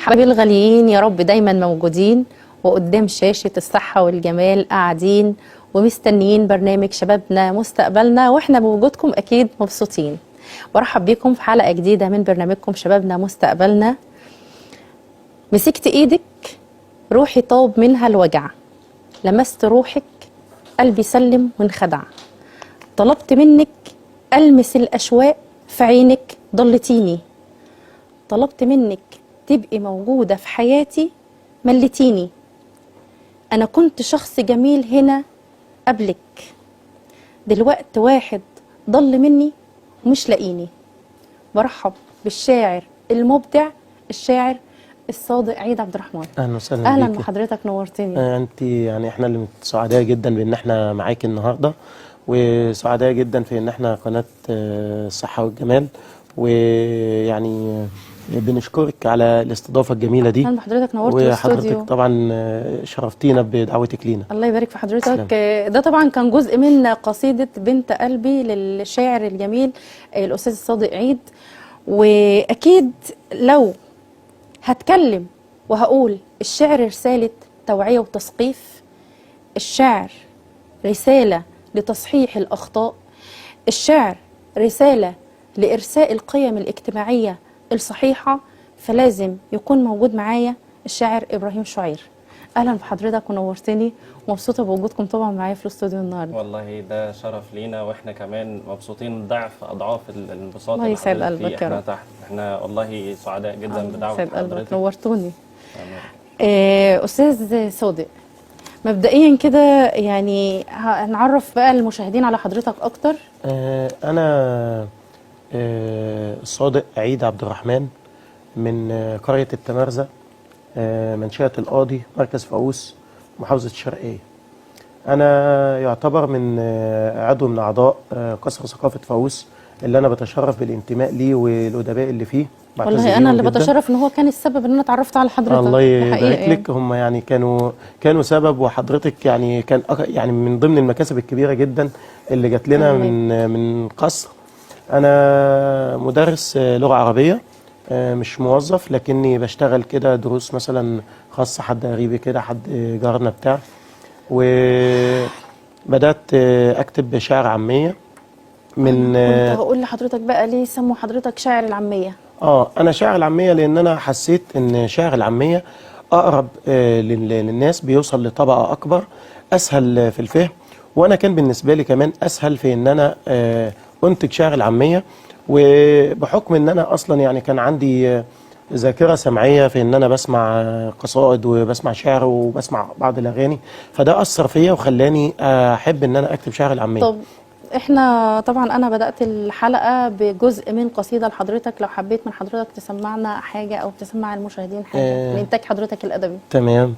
حبايبي الغاليين، يا رب دايما موجودين وقدام شاشة الصحة والجمال قاعدين ومستنيين برنامج شبابنا مستقبلنا، واحنا بوجودكم اكيد مبسوطين. برحب بيكم في حلقة جديدة من برنامجكم شبابنا مستقبلنا. مسكت ايدك روحي طاب منها الوجع، لمست روحك قلبي سلم وانخدع، طلبت منك ألمس الأشواق في عينك ضلتيني، طلبت منك تبقي موجودة في حياتي ملتيني، أنا كنت شخص جميل هنا قبلك، دلوقت واحد ضل مني ومش لاقيني. برحب بالشاعر المبدع الشاعر الصادق عيد عبد الرحمن. اهلا وسهلا اهلا بيكي. بحضرتك، نورتني. انت يعني احنا اللي سعداء جدا بان احنا معاكي النهارده، وسعداء جدا في ان احنا قناه الصحه والجمال، ويعني بنشكرك على الاستضافه الجميله دي. اهلا بحضرتك، نورت الاستوديو. وحضرتك طبعا شرفتينا بدعوتك لينا. الله يبارك في حضرتك. تسلم. ده طبعا كان جزء من قصيدة بنت قلبي للشاعر الجميل الأستاذ الصادق عيد. وأكيد لو هتكلم وهقول الشعر رسالة توعية وتثقيف، الشعر رسالة لتصحيح الأخطاء، الشعر رسالة لإرساء القيم الاجتماعية الصحيحة، فلازم يكون موجود معايا الشاعر إبراهيم شعير. اهلا بحضرتك ونورتني، ومبسوطه بوجودكم طبعا معايا في الاستوديو النهارده. والله ده شرف لينا، واحنا كمان مبسوطين ضعف اضعاف الانبساط الله اللي يسعد حضرتك فيه. قلبك يا احنا رب. تحت، احنا والله سعداء جدا بدعوه يسعد قلبك، حضرتك. نورتوني. استاذ صادق، مبدئيا كده يعني هنعرف بقى المشاهدين على حضرتك اكتر. انا الصادق عيد عبد الرحمن من قريه التمرزه، منشأة القاضي، مركز فاقوس، محافظة الشرقية. أنا يعتبر من عضو من أعضاء قصر ثقافة فاقوس اللي أنا بتشرف بالانتماء ليه والأدباء اللي فيه. والله أنا اللي بتشرف إن هو كان السبب إن أنا اتعرفت على حضرتك. الله يبارك لك. يعني. هم يعني كانوا سبب، وحضرتك يعني كان يعني من ضمن المكاسب الكبيرة جدا اللي جات لنا من قصر. أنا مدرس لغة عربية، مش موظف، لكني بشتغل كده دروس مثلا خاصة، حد قريبي كده، حد جارنا بتاع. وبدأت أكتب شعر عامية من كنت هقول لحضرتك بقى ليه سموا حضرتك شاعر العامية؟ أنا شاعر العامية لأن أنا حسيت إن شاعر العامية أقرب للناس، بيوصل لطبقة أكبر، أسهل في الفهم، وأنا كان بالنسبة لي كمان أسهل في إن أنا أنتج شعر العامية. وبحكم ان انا اصلا يعني كان عندي ذاكره سمعيه في ان انا بسمع قصائد وبسمع شعر وبسمع بعض الاغاني، فده اثر فيا وخلاني احب ان انا اكتب شعر العاميه. طب احنا طبعا انا بدات الحلقه بجزء من قصيده لحضرتك، لو حبيت من حضرتك تسمعنا حاجه او تسمع المشاهدين حاجه من انتاج حضرتك الادبي. تمام.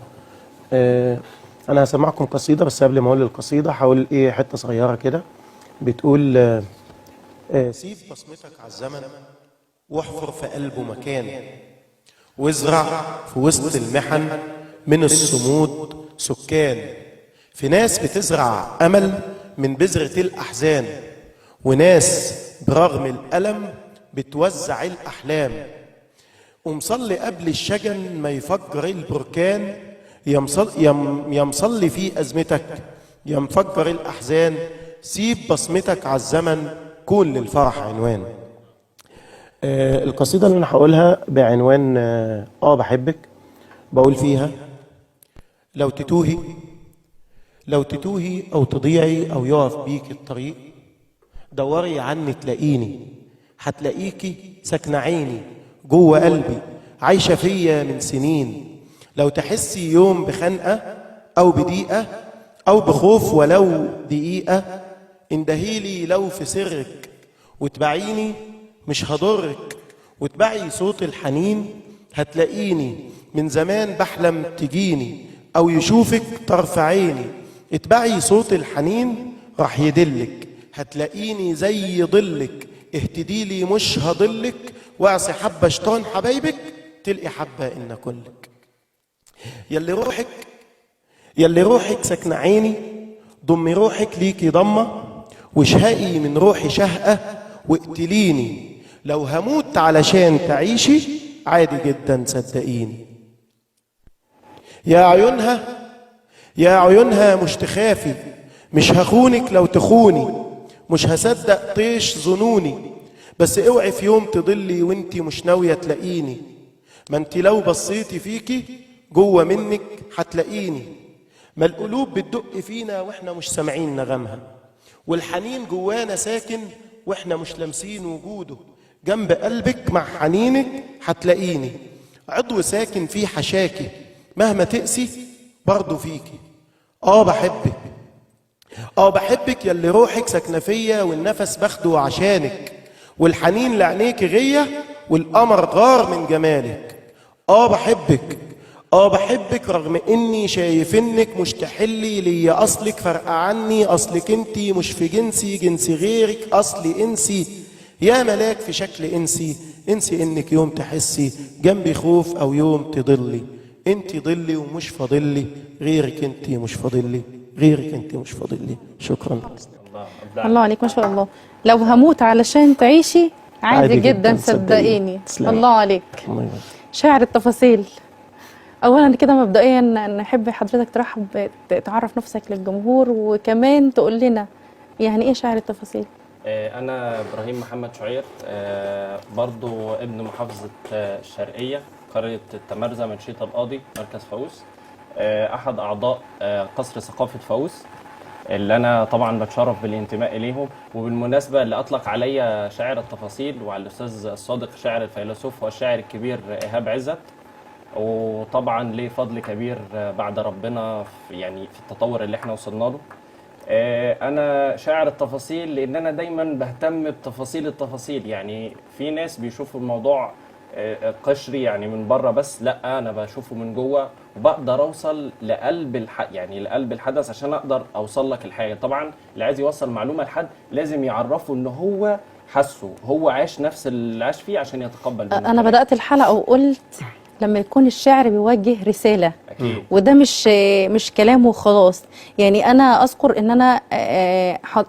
انا هسمعكم قصيده، بس قبل ما اقول القصيده هقول حته صغيره كده بتقول: سيب بصمتك على الزمن واحفر في قلبه مكان، وازرع في وسط المحن من الصمود سكان. في ناس بتزرع أمل من بذرة الأحزان، وناس برغم الألم بتوزع الأحلام. ومصلي قبل الشجن ما يفجر البركان، يمصلي في أزمتك ينفجر الأحزان. سيب بصمتك على الزمن، كون للفرح عنوان. القصيدة اللي أنا هقولها بعنوان بحبك. بقول فيها: لو تتوهي أو تضيعي أو يقف بيك الطريق، دوري عني تلاقيني، هتلاقيكي ساكنة عيني جوه قلبي، عايشة فيا من سنين. لو تحسي يوم بخنقة أو بضيقة أو بخوف ولو دقيقة، اندهيلي لو في سرك وتبعيني، مش هضرك، وتبعي صوت الحنين. هتلاقيني من زمان بحلم تجيني أو يشوفك طرف عيني، اتبعي صوت الحنين راح يدلك. هتلاقيني زي ضلك، اهتديلي مش هضلك، واعصي حبة شيطان حبايبك، تلقي حبة إن كلك. يلي روحك ساكنة عيني، ضمي روحك ليكي ضمة، واشهقي من روحي شهقة واقتليني. لو هموت علشان تعيشي، عادي جدا صدقيني. يا عيونها مش تخافي، مش هخونك لو تخوني، مش هصدق طيش ظنوني، بس اوعي في يوم تضلي وانتي مش ناوية تلاقيني، ما انتي لو بصيتي فيكي جوه منك هتلاقيني، ما القلوب بتدق فينا واحنا مش سامعين نغمها، والحنين جوانا ساكن واحنا مش لامسين وجوده، جنب قلبك مع حنينك هتلاقيني، عضو ساكن فيه حشاكي مهما تقسي برضه فيكي. بحبك ياللي روحك ساكنه فيا، والنفس باخده عشانك، والحنين لعينيك غيه، والقمر غار من جمالك. بحبك رغم اني شايف انك مش تحلي ليا، اصلك فرقه عني، اصلك انتي مش في جنسي، جنسي غيرك اصلي انسي، يا ملاك في شكل انسي انك يوم تحسي جنبي خوف او يوم تضلي، انتي ضلي ومش فاضلي غيرك، انتي مش فاضلي غيرك، انتي مش فاضلي. شكرا. الله عليك ما شاء الله. لو هموت علشان تعيشي عادي عادي جدا جداً صدقيني. تسلمي. الله عليك. شاعر التفاصيل. اولا كده مبدئيا نحب حضرتك ترحب تعرف نفسك للجمهور، وكمان تقول لنا يعني ايه شاعر التفاصيل. أنا إبراهيم محمد شعير، برضو ابن محافظة الشرقية، قرية التمرزة، منشية القاضي، مركز فاووس، أحد أعضاء قصر ثقافة فاووس اللي أنا طبعا بتشرف بالانتماء إليهم. وبالمناسبة اللي أطلق علي شاعر التفاصيل وعلى الأستاذ الصادق شاعر الفيلسوف هو الشاعر الكبير إيهاب عزت، وطبعا ليه فضل كبير بعد ربنا في التطور اللي احنا وصلنا له. انا شاعر التفاصيل لان انا دايما بهتم بتفاصيل التفاصيل. يعني في ناس بيشوفوا الموضوع قشري يعني من بره، بس لا، انا بشوفه من جوه وبقدر اوصل لقلب لقلب الحدث عشان اقدر اوصل لك الحاجه. طبعا اللي عايز يوصل معلومه لحد لازم يعرفه ان هو حسه، هو عاش نفس اللي عاش فيه عشان يتقبل منه. انا بدات الحلقه وقلت لما يكون الشعر بيوجه رساله أكيد. وده مش كلام وخلاص. يعني انا اذكر ان انا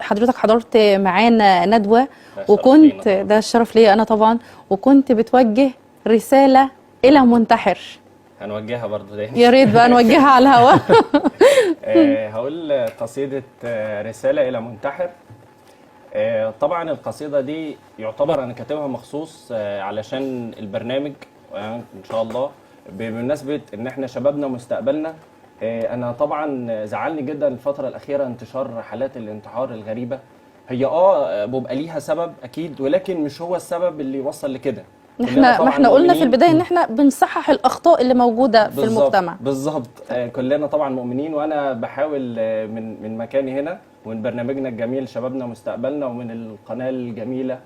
حضرتك حضرت معانا ندوه، وكنت ده الشرف ليا انا طبعا، وكنت بتوجه رساله الى منتحر. هنوجهها برضه تاني. يا ريت بقى نوجهها على الهواء. هقول قصيده رساله الى منتحر. طبعا القصيده دي يعتبر انا كاتبها مخصوص علشان البرنامج ان شاء الله، بمناسبه ان احنا شبابنا ومستقبلنا. انا طبعا زعلني جدا الفتره الاخيره انتشار حالات الانتحار الغريبه. هي بيبقى ليها سبب اكيد، ولكن مش هو السبب اللي يوصل لكده. ما احنا قلنا في البدايه ان احنا بنصحح الاخطاء اللي موجوده في المجتمع. بالظبط. كلنا طبعا مؤمنين، وانا بحاول من مكاني هنا ومن برنامجنا الجميل شبابنا ومستقبلنا ومن القناه الجميله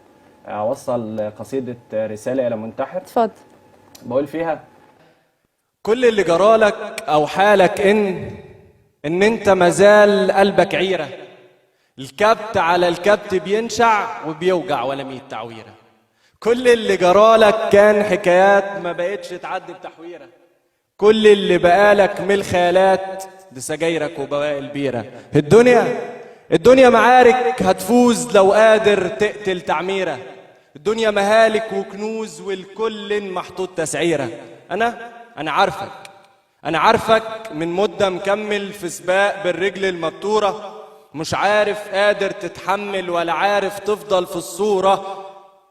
اوصل قصيده رساله الى منتحر. اتفضل. بقول فيها: كل اللي جرالك او حالك ان انت مازال قلبك عيره، الكبت على الكبت بينشع وبيوجع ولا 100 تعويره. كل اللي جرالك كان حكايات ما بقتش تعدي بتحويره. كل اللي بقالك من الخيالات دي سجايرك وبواقي البيره. الدنيا معارك هتفوز لو قادر تقتل تعميره. الدنيا مهالك وكنوز والكل محطوط تسعيره. انا عارفك من مده مكمل في سباق بالرجل المبتوره، مش عارف قادر تتحمل ولا عارف تفضل في الصوره.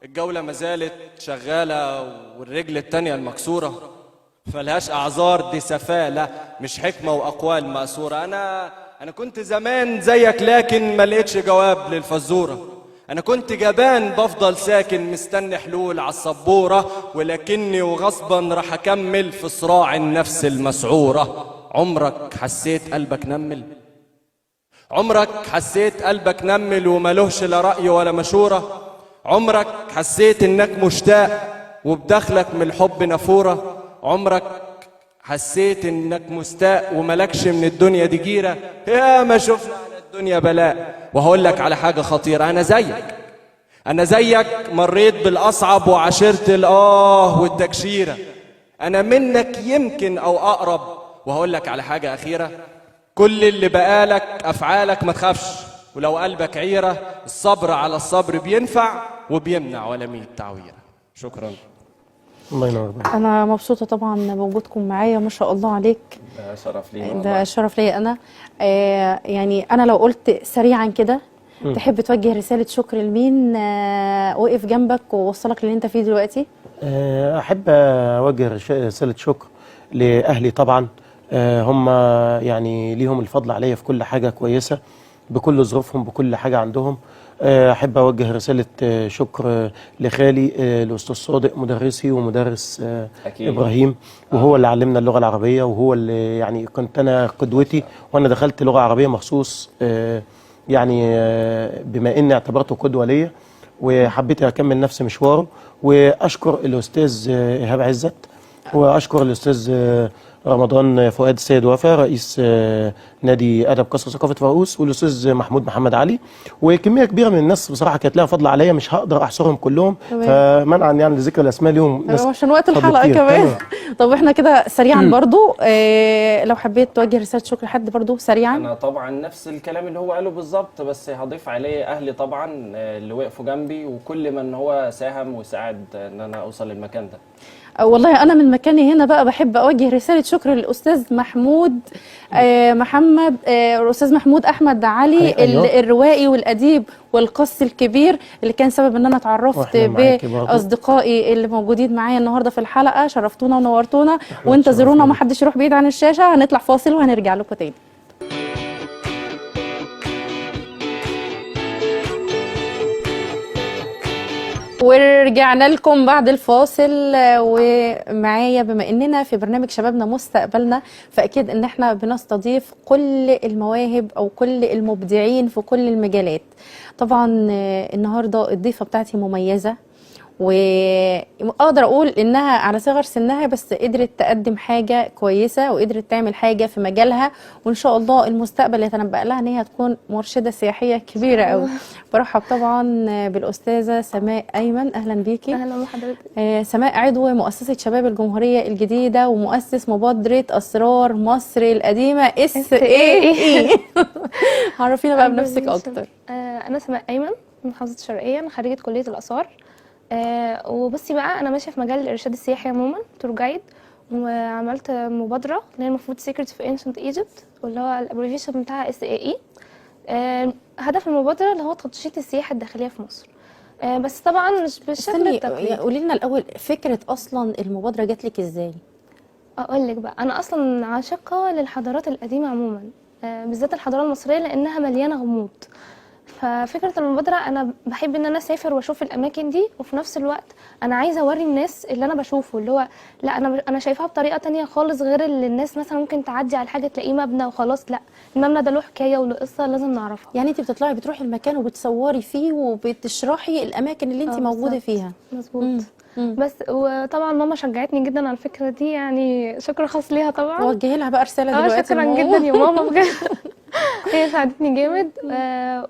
الجوله ما زالت شغاله والرجل التانيه المكسوره، ملهاش اعذار، دي سفاله مش حكمه واقوال مأثوره. انا كنت زمان زيك لكن ما لقيتش جواب للفزوره. انا كنت جبان بفضل ساكن مستني حلول على السبوره، ولكني وغصبا راح اكمل في صراع النفس المسعوره. عمرك حسيت قلبك نمل؟ عمرك حسيت قلبك نمل وملوش لا رأي ولا مشوره؟ عمرك حسيت انك مشتاق وبدخلك من الحب نافوره؟ عمرك حسيت انك مستاء وملكش من الدنيا دي جيره؟ يا ما شفنا على الدنيا بلاء. وهقول لك على حاجه خطيره، انا زيك مريت بالاصعب وعاشرت والتكشيره. انا منك يمكن او اقرب. وهقول لك على حاجه اخيره، كل اللي بقالك افعالك ما تخافش، ولو قلبك عيره الصبر على الصبر بينفع وبيمنع ولا 100 تعويره. شكرا. الله ينور بك. انا مبسوطه طبعا بوجودكم معايا، ما شاء الله عليك. ده شرف لينا ده والله. شرف ليا انا. يعني انا لو قلت سريعا كده، تحب توجه رساله شكر لمين وقف جنبك ووصلك للي انت فيه دلوقتي؟ احب اوجه رساله شكر لاهلي طبعا. هم يعني ليهم الفضل عليا في كل حاجه كويسه، بكل ظروفهم، بكل حاجه عندهم. احب اوجه رساله شكر لخالي الاستاذ صادق، مدرسي ومدرس أكيد. ابراهيم، وهو اللي علمنا اللغه العربيه، وهو اللي يعني كنت انا قدوتي، وانا دخلت لغه عربيه مخصوص يعني بما اني اعتبرته قدوه ليا، وحبيت اكمل نفس مشواره. واشكر الاستاذ ايهاب عزت، واشكر الاستاذ رمضان فؤاد السيد وفا، رئيس نادي ادب قصر ثقافه فاقوس، والاستاذ محمود محمد علي، وكميه كبيره من الناس بصراحه كانت لها فضل عليا، مش هقدر احصرهم كلهم، تمام. فمنعا يعني لذكر الاسماء ليهم ناس عشان وقت فضل الحلقه كتير. كمان. تمام. طب احنا كده سريعا برضو، لو حبيت توجه رساله شكر لحد برضو سريعا. انا طبعا نفس الكلام اللي هو قاله بالظبط، بس هضيف عليه اهلي طبعا اللي وقفوا جنبي، وكل من هو ساهم وساعد ان انا اوصل للمكان ده. والله انا من مكاني هنا بقى بحب اوجه رساله شكر للاستاذ محمود محمد الاستاذ محمود احمد علي، أيوة. الروائي والاديب والقص الكبير، اللي كان سبب ان انا اتعرفت وإحنا معاكي برضو. باصدقائي اللي موجودين معايا النهارده في الحلقه. شرفتونا ونورتونا، وانتظرونا، ما حدش يروح بعيد عن الشاشه، هنطلع فاصل وهنرجع لكم تاني. ورجعنا لكم بعد الفاصل، ومعايا بما اننا في برنامج شبابنا مستقبلنا، فاكيد ان احنا بنستضيف كل المواهب او كل المبدعين في كل المجالات. طبعا النهارده الضيفه بتاعتي مميزه، واقدر اقول انها على صغر سنها بس قدرت تقدم حاجه كويسه، وقدرت تعمل حاجه في مجالها، وان شاء الله المستقبل يتنبأ لها ان هي تكون مرشده سياحيه كبيره قوي. برحب طبعا بالاستاذه سماء ايمن، اهلا بيكي. اهلا بحضرتك. سماء عضو مؤسسه شباب الجمهوريه الجديده، ومؤسس مبادره اسرار مصر القديمه SAE. عرفينا بقى بنفسك اكتر. انا سماء ايمن من محافظه الشرقيه، انا خريجه كليه الاثار. وبصي بقى، انا ماشيه في مجال الارشاد السياحي عموما، تور جايد، وعملت مبادره اللي هي المفروض سيكريتس في انشنت ايجيبت، واللي هو الابريفيشن بتاعها SAE. هدف المبادره اللي هو تنشيط السياحه الداخليه في مصر، بس طبعا مش بالشكل التقليدي. قولي لنا الاول فكره اصلا المبادره جات لك ازاي؟ اقول لك بقى، انا اصلا عاشقه للحضارات القديمه عموما، بالذات الحضاره المصريه لانها مليانه غموض. ففكره المبادره، انا بحب ان انا اسافر واشوف الاماكن دي، وفي نفس الوقت انا عايزه اوري الناس اللي انا بشوفه، اللي هو لا، انا شايفاها بطريقه تانية خالص غير اللي الناس مثلا ممكن تعدي على حاجه تلاقيه مبنى وخلاص. لا، المبنى ده له حكايه وله قصه لازم نعرفها. يعني انت بتروحي المكان وبتصوري فيه وبتشرحي الاماكن اللي انت موجوده بالظبط. فيها. مظبوط. بس وطبعا ماما شجعتني جدا على الفكره دي، يعني شكر خاص ليها طبعا. وجهي لها بقى رساله دلوقتي. شكرا جدا يا ماما بجد. هي ساعدتني جامد.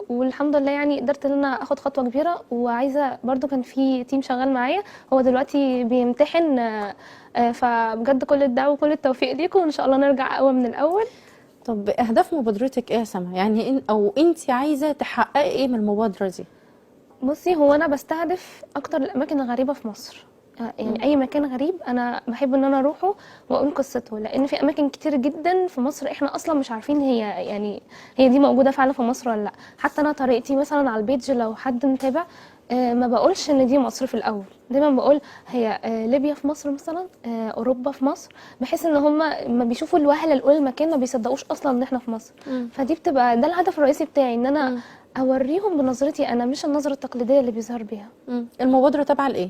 والحمد لله يعني قدرت ان انا اخد خطوه كبيره، وعايزه برضو كان في تيم شغال معايا هو دلوقتي بيمتحن. فبجد كل الدعوه وكل التوفيق ليكم، وان شاء الله نرجع اقوى من الاول. طب اهداف مبادرتك ايه يا سما؟ يعني او انت عايزه تحققي ايه من المبادره دي؟ بصي، هو انا بستهدف اكتر الاماكن الغريبه في مصر، يعني اي مكان غريب انا بحب ان انا اروحه واقول قصته، لان في اماكن كتير جدا في مصر احنا اصلا مش عارفين هي دي موجوده فعلا في مصر ولا لا. حتى انا طريقتي مثلا على البيج، لو حد متابع، ما بقولش ان دي مصر في الاول، دايما بقول هي ليبيا في مصر مثلا، اوروبا في مصر، بحيث ان هم ما بيشوفوا الوهله الاولى المكان ما بيصدقوش اصلا ان احنا في مصر. فدي بتبقى ده الهدف الرئيسي بتاعي، ان انا اوريهم بنظرتي انا، مش النظره التقليديه اللي بيظهر بيها. المبادره تابعه لايه؟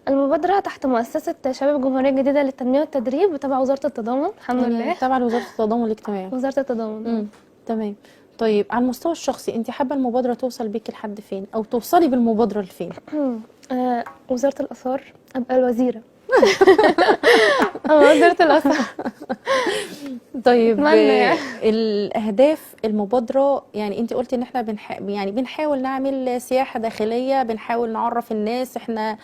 المبادرة تحت مؤسسة شباب الجمهورية الجديدة للتنمية والتدريب، وتبع وزارة التضامن. الحمد لله تبع وزارة التضامن الاجتماعي. وزارة التضامن. تمام. طيب على المستوى الشخصي، انت حابة المبادرة توصل بيكي لحد فين، او توصلي بالمبادرة لفين؟ وزارة الآثار، ابقى الوزيرة. وزارة الآثار. طيب يعني. الاهداف المبادره، يعني انت قلتي ان احنا بنحاول نعمل سياحه داخليه، بنحاول نعرف الناس احنا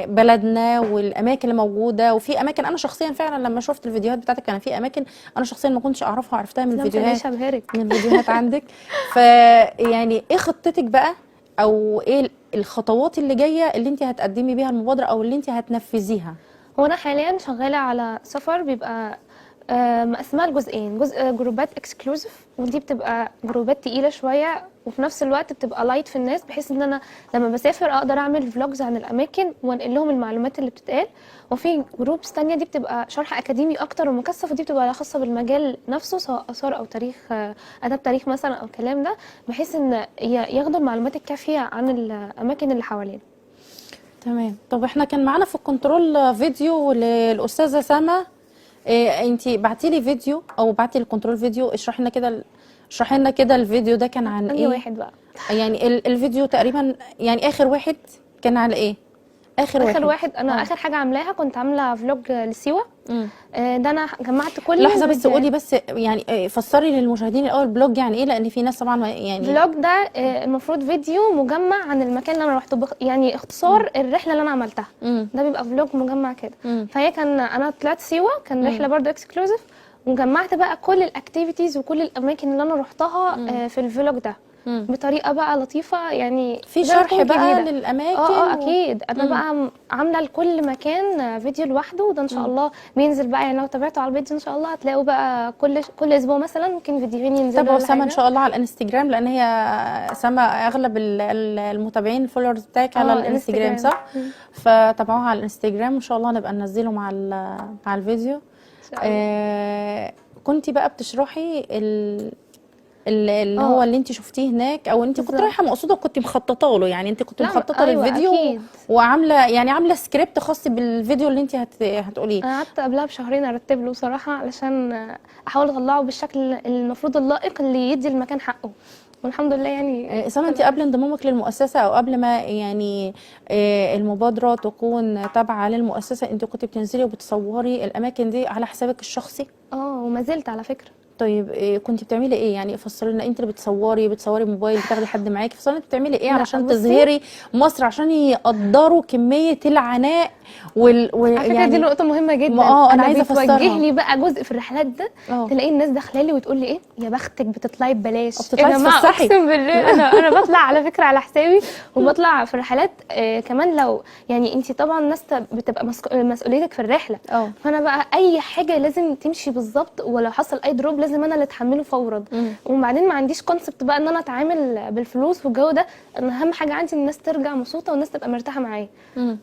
بلدنا والاماكن اللي موجوده. وفي اماكن انا شخصيا فعلا لما شفت الفيديوهات بتاعتك، كان في اماكن انا شخصيا ما كنتش اعرفها، عرفتها من الفيديوهات عندك. فيعني ايه خطتك بقى او ايه الخطوات اللي جايه اللي انت هتقدمي بيها المبادره او اللي انت هتنفذيها؟ هو انا حاليا شغاله على سفر بيبقى مقسمها لجزئين، جزء جروبات اكسكلوزيف، ودي بتبقى جروبات تقيله شويه وفي نفس الوقت بتبقى لايت في الناس، بحيث ان انا لما بسافر اقدر اعمل فلوجز عن الاماكن وانقل لهم المعلومات اللي بتتقال. وفي جروبس تانية دي بتبقى شرح اكاديمي اكتر ومكثف، ودي بتبقى خاصه بالمجال نفسه، سواء اثار او تاريخ، اداب تاريخ مثلا او الكلام ده، بحيث ان ياخدوا المعلومات الكافيه عن الاماكن اللي حوالينا. تمام. طب احنا كان معانا في الكنترول فيديو للاستاذه سما، انت بعتي لي فيديو او بعتي الكنترول فيديو، اشرحي لنا كده الفيديو ده كان عن أي ايه؟ واحد بقى يعني الفيديو تقريبا يعني اخر واحد كان على ايه؟ اخر واحد انا اخر حاجه عاملاها كنت عامله فلوج لسيوه. ده انا جمعت كل لحظه بس، قولي بس يعني فسري للمشاهدين الاول بلوج يعني ايه، لان في ناس طبعا يعني فلوج ده المفروض فيديو مجمع عن المكان اللي انا رحته، يعني اختصار الرحله اللي انا عملتها. ده بيبقى فلوج مجمع كده. فهي انا طلعت سيوه، كان رحله برضو اكسكلوزيف، وجمعت بقى كل الاكتيفيتيز وكل الاماكن اللي انا رحتها في الفلوج ده بطريقه بقى لطيفه، يعني في شرح بقى للاماكن. اكيد. انا بقى عامله لكل مكان فيديو لوحده، وده ان شاء الله بينزل بقى، يعني لو تابعتوا على الفيديو ان شاء الله هتلاقوا بقى كل اسبوع مثلا ممكن فيديوهين ينزلوا. تابعوا سما ان شاء الله على الانستجرام، لان هي سما اغلب المتابعين الفولورز بتاعك على الانستجرام، صح؟ فتابعوها على الانستجرام وان شاء الله نبقى ننزله مع الفيديو. كنتي بقى بتشرحي اللي هو اللي انت شفتيه هناك، او انت كنت رايحه مقصوده وكنت مخططه له، يعني انت كنت مخططه للفيديو أكيد. وعامله سكريبت خاص بالفيديو اللي انت هتقوليه. انا قعدت قبلها بشهرين ارتب له صراحه، علشان احاول اطلعه بالشكل المفروض اللائق اللي يدي المكان حقه، والحمد لله يعني. سما، انت قبل انضمامك للمؤسسه او قبل ما يعني المبادره تكون تابعه للمؤسسه، انت كنت بتنزلي وبتصوري الاماكن دي على حسابك الشخصي؟ وما زلت على فكره. طيب كنت بتعملي ايه؟ يعني فسري لنا، انت اللي بتصوري موبايل، بتاخدي حد معاكي، فسري انت بتعملي ايه علشان تظهري مصر، عشان يقدروا كميه العناء على فكره دي نقطه مهمه جدا. انا عايزه افسرها. بتوجه لي بقى جزء في الرحلات ده، تلاقي الناس داخله لي وتقول لي ايه يا بختك بتطلعي ببلاش. بتطلعي تفسحي. اقسم بالله انا بطلع على فكره على حسابي، وبطلع في رحلات كمان. لو يعني انت طبعا الناس بتبقى مسؤوليتك في الرحله، فانا بقى اي حاجه لازم تمشي بالظبط، ولو حصل اي دروب لازم انا اللي اتحمله فورا. وبعدين ما عنديش كونسبت بقى ان انا اتعامل بالفلوس والجو ده، انا اهم حاجه عندي الناس ترجع مبسوطه والناس تبقى مرتاحه معايا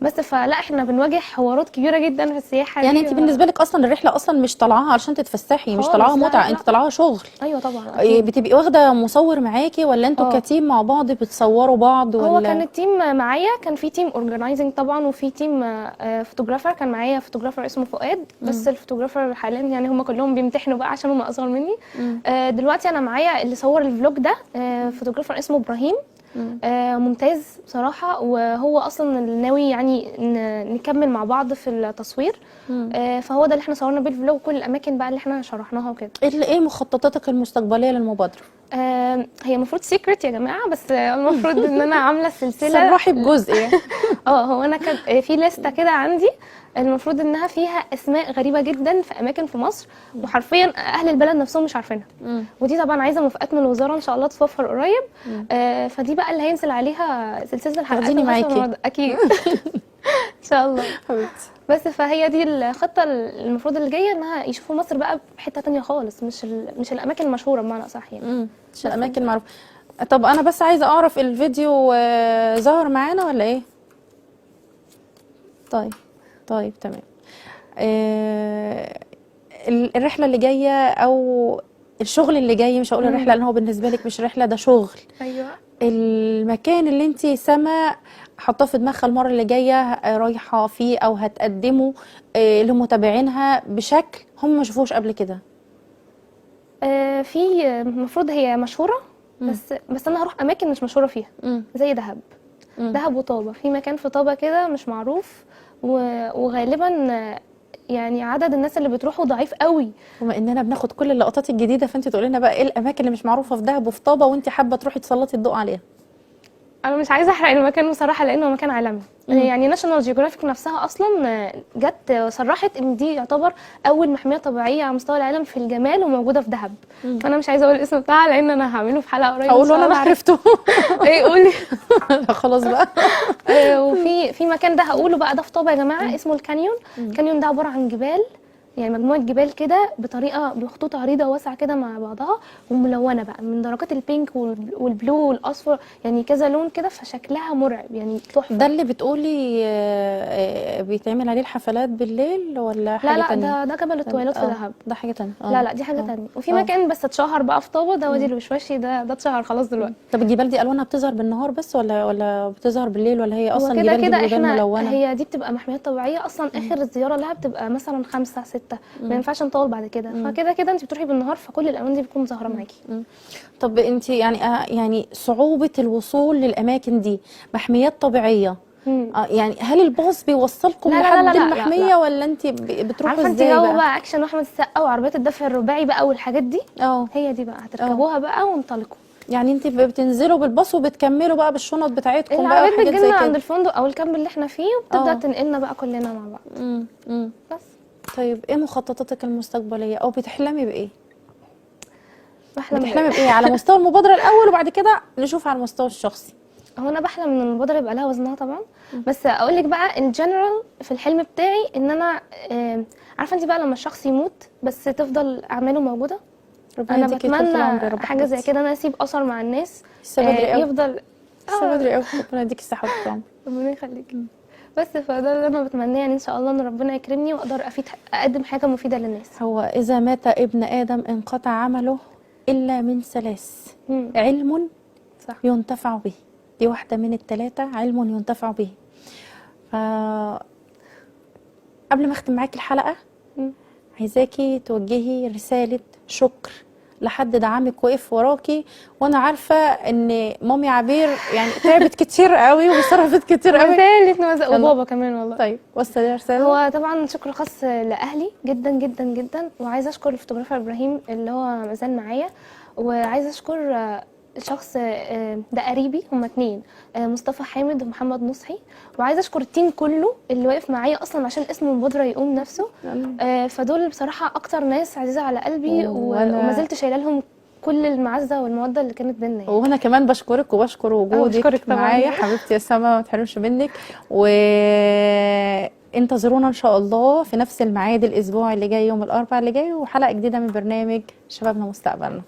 بس. فلا احنا بنواجه حوارات كبيره جدا في السياحه يعني دي. انت بالنسبه لك اصلا الرحله اصلا مش طالعاها علشان تتفسحي، مش طالعاها متعه، انت طالعاها شغل. ايوه طبعا. بتبقي واخده مصور معاكي ولا انتوا كتيم مع بعض بتصوروا بعض ولا؟ هو كان التيم معايا، كان في تيم اورجنايزنج طبعا، وفي تيم فوتوغرافر. كان معايا فوتوغرافر اسمه فؤاد، بس الفوتوغرافر حاليا يعني هم كلهم بيمتحنوا بقى عشان هم اصغر مني. دلوقتي انا معايا اللي صور الفلوج ده فوتوغرافر اسمه ابراهيم، ممتاز بصراحه، وهو اصلا اللي ناوي يعني نكمل مع بعض في التصوير. فهو ده اللي احنا صورنا بيه الفلوج، كل الاماكن بقى اللي احنا شرحناها وكده. ايه مخططاتك المستقبليه للمبادره؟ هي المفروض سيكريت يا جماعه، بس المفروض ان انا عامله سلسله. صرحي بجزء يعني. هو انا كان في لسته كده عندي، المفروض انها فيها اسماء غريبه جدا في اماكن في مصر، وحرفيا اهل البلد نفسهم مش عارفينها. ودي طبعا عايزه موافقات من الوزاره ان شاء الله تتوفر قريب. فدي بقى اللي هينزل عليها سلسله الحلقات. خديني معاكي اكيد. ان شاء الله حبيبتي. بس فهي دي الخطه المفروض اللي جايه، انها يشوفوا مصر بقى بحته تانية خالص، مش الاماكن المشهوره بمعنى اصح يعني. مش الاماكن المعروفه. طب انا بس عايزه اعرف الفيديو ظهر معانا ولا ايه؟ طيب تمام. الرحله اللي جايه او الشغل اللي جاي، مش هقول الرحله لان هو بالنسبه لك مش رحله، ده شغل. ايوه. المكان اللي انت سما حاطاه في دماغها المره اللي جايه رايحه فيه او هتقدمه لمتابعينها بشكل هم ما شافوش قبل كده؟ في المفروض هي مشهوره، بس انا هروح اماكن مش مشهوره فيها، زي دهب. دهب وطابه، في مكان في طابه كده مش معروف، وغالبا يعني عدد الناس اللي بتروحوا ضعيف قوي. بما اننا بناخد كل اللقطات الجديده، فانت تقولي لنا بقى ايه الاماكن اللي مش معروفه في دهب وفي طابه وانت حابه تروحي تسلطي الضوء عليها. انا مش عايزه احرق المكان بصراحه لانه مكان عالمي. يعني ناشونال جيوغرافيك نفسها اصلا جت صرحت ان دي يعتبر اول محميه طبيعيه على مستوى العالم في الجمال وموجوده في دهب. فانا مش عايزه اقول الاسم بتاعها لان انا هعمله في حلقه قريب. هقول انا عرفته. ايه قولي. خلاص بقى. وفي مكان ده هقوله بقى، ده في طابا يا جماعه، اسمه الكانيون. الكانيون ده عباره عن جبال، يعني مجموعه جبال كده بطريقه بخطوط عريضه واسعه كده مع بعضها وملونه بقى من درجات البينك والبلو والاصفر، يعني كذا لون كده، فشكلها مرعب يعني تحفه. ده اللي بتقولي بيتعمل عليه الحفلات بالليل ولا حاجه لا تانية؟ ده جبل التويلات في دهب. ده حاجه تانية. لا دي حاجه تانية. وفي مكان بس اتشهر بقى في طابا، ده وادي الوشواشي، ده اتشهر خلاص دلوقتي. طب الجبال دي الوانها بتظهر بالنهار بس ولا بتظهر بالليل، ولا هي اصلا كده الجبال دي كده جبال احنا ملونه؟ هي دي بتبقى محميات طبيعيه اصلا. اخر الزياره لها بتبقى مثلا 5 6، ما ينفعش نطول بعد كده. فكده كده انت بتروحي بالنهار، فكل الالوان دي بتكون ظاهره معاكي. طب انت يعني صعوبه الوصول للاماكن دي، محميات طبيعيه، يعني هل الباص بيوصلكم لا لحد لا المحميه لا. ولا انت بتروحوا عارفه انت ازاي جو بقى؟ بقى اكشن واحمد السقا وعربيات الدفع الرباعي بقى والحاجات دي. اه هي دي بقى هتركبوها بقى وانطلقوا. يعني انت بتنزلوا بالباص وبتكملوا بقى بالشنط بتاعتكم بقى العربيات وحاجات زي بتجيلنا عند كده؟ الفندق او الكامب اللي احنا فيه، وبتبدا تنقلنا بقى كلنا مع بعض. بس طيب ايه مخططاتك المستقبليه او بتحلمي بايه؟ بحلم بايه على مستوى المبادره الاول وبعد كده نشوف على المستوى الشخصي؟ هو انا بحلم ان المبادره يبقى لها وزنها طبعا. بس اقول لك بقى ان جنرال في الحلم بتاعي ان انا عارفه انت بقى لما الشخص يموت بس تفضل اعماله موجوده. انا بتمنى حاجه زي كده، انا اسيب اثر مع الناس. لسه بدري قوي. يفضل لسه بدري قوي. ربنا يديك الصحه والطعم. ربنا يخليك. بس فده اللي انا بتمناه، يعني ان شاء الله ان ربنا يكرمني واقدر اقدم حاجه مفيده للناس. هو اذا مات ابن ادم انقطع عمله الا من 3: علم صح. ينتفع به، دي واحده من ال3، علم ينتفع به. قبل ما اختم معاكي الحلقه عايزاكي توجهي رساله شكر لحد دعمك وقف وراكي، وانا عارفه ان مامي عبير يعني تعبت كتير قوي وصرفت كتير قوي. وبابا كمان والله. طيب وصلي رساله. هو طبعا شكر خاص لاهلي جدا جدا جدا، وعايزه اشكر الفوتوغرافر ابراهيم اللي هو مازال معايا، وعايزه اشكر شخص ده قريبي، هما 2، مصطفى حامد ومحمد نصحي، وعايزه اشكر التيم كله اللي واقف معايا اصلا عشان اسم المبادره يقوم نفسه. فدول بصراحه اكتر ناس عزيزه على قلبي، وما زلت شايله لهم كل المعزه والموده اللي كانت بينا يعني. وانا كمان بشكرك وبشكر وجودك معايا حبيبتي يا سما، ما تحرمش منك. وانتظرونا ان شاء الله في نفس الميعاد الاسبوع اللي جاي يوم الاربعاء اللي جاي، وحلقه جديده من برنامج شبابنا مستقبلنا.